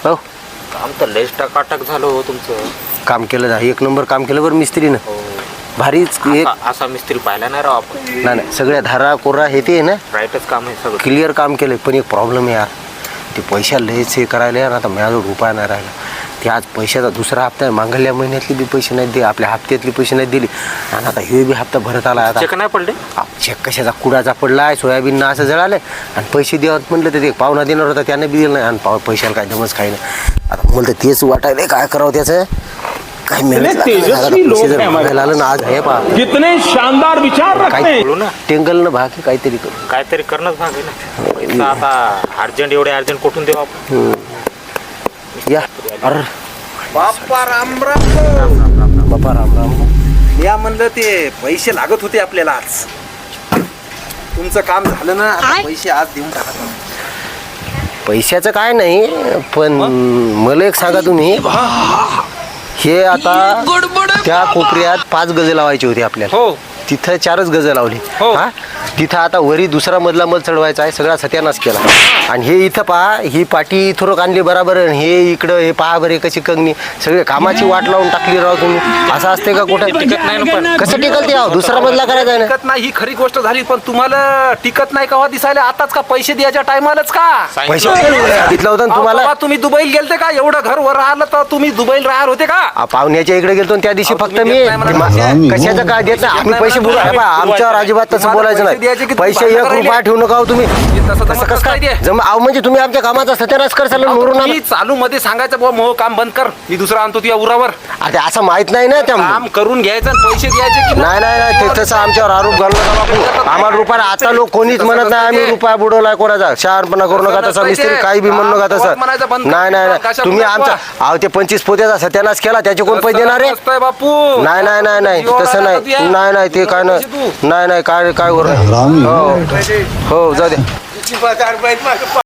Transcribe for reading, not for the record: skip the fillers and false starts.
हो काम तर लयच टकाटक झालं हो तुमचं. काम केलं, एक नंबर काम केलं बरं मिस्त्रीनं. हो. भारीच एक असा मिस्त्री पाहिला नाही राव आपण. नाही सगळ्या धारा कोरा हे ते ना राईटच काम आहे सगळं. क्लिअर काम केलं. पण एक प्रॉब्लेम आहे यार, ते पैशा लयच हे करायला यार. आता माझ्याजवळ रुपया नाही राहिला. ते आज पैशाचा दुसरा हप्ता आहे, मागल्या महिन्यातली बी पैसे नाही दे, आपल्या हप्त्यातली पैसे नाही दिली. आणि आता हे बी हप्ता भरत आला. आता चेक नाही पडले. चेक कशाचा कुडाचा पडला आहे, सोयाबीननं असं जळालं. आणि पैसे द्यावत म्हटलं तर ते पाहुणा देणार होता त्याने बी दिलं नाही. आणि पैशाला काय दमच काही नाही. आता मला तर तेच वाटायला काय करावं त्याचं. काय आलं ना आज हे पहा कितने शानदार विचार रखते हैं. बोलू ना टेंगल न भाग काहीतरी करू. काहीतरी करणंच भाग आहे ना. पैसा आता अर्जंट, एवढे अर्जंट कुठून देऊ आपण. या अरे बाप्पा राम बापा राम राम. या म्हणलं ते पैसे लागत होते आपल्याला आज. तुमचं काम झालं ना, आता पैसे आज देऊन टाका. पैशाचं काय नाही, पण मला एक सांगा तुम्ही, हे आता त्या कोपऱ्यात 5 गज लावायची होती आपल्याला. हो. तिथं 4च गज लावली. हो. हा तिथं आता वरी दुसरा मधला मध चढवायचा आहे, सगळा सत्यानाश केला. आणि हे इथं पहा, ही पाटी थोडं आणली बराबर. हे इकडं हे पहा बरे कशी कंगणी, सगळे कामाची वाट लावून टाकली राव तुम्ही. असं असते का कुठं. टिकत नाही ना. पण कसं टिकल ते दुसरा मधला करायचा आहे ना. टिकत नाही ही खरी गोष्ट झाली, पण तुम्हाला टिकत नाही का दिसायला आताच का पैसे द्यायच्या टायमालाच का. पैसे सांगितलं होतं ना तुम्हाला. तुम्ही दुबईला गेलते का. एवढं घर वर राहिलं तर तुम्ही दुबईला राहणार होते का. पाहुण्याच्या इकडे गेलतो त्या दिवशी फक्त तुम्ही मी देत नाही मला कशाचं काय देत नाही. आम्ही पैसे बोलू आमच्यावर अजिबात तसं तुम्हाला बोलायचं पैसे द्यायचे नाही. की पैसे तुम्ही 1 भांडण रुपया ठेवू नका हो तुम्ही. तसं कसं कसं काय ते. म्हणजे तुम्ही आमच्या कामाचा सत्यानाश करसाल म्हणून मी चालू मध्ये सांगायचं बुवा मोह काम बंद कर, मी दुसरा आणतो तुझ्या उरावर. आता असं माहित नाही ना त्या. काम करून घ्यायचं आणि पैसे द्यायचे की नाही नाही नाही ते तसं आमच्यावर आरोप घालू नका बापू. आम्हाला रुपया आता लोक कोणीच म्हणत नाही आम्ही रुपया बुडवलाय कोणाचा. शहाणपणा करू नका तसा. मिस्त्री काही बी म्हणू नका तसं. नाही नाही नाही तुम्ही आमचा ते 25 पोत्याचा सत्यानाश केला, त्याचे कोण पैसे देणार आहे. बापू नाही नाही नाही नाही तसं नाही. नाही नाही ते काय नाही. नाही नाही काय काय हो हो जाऊ दे.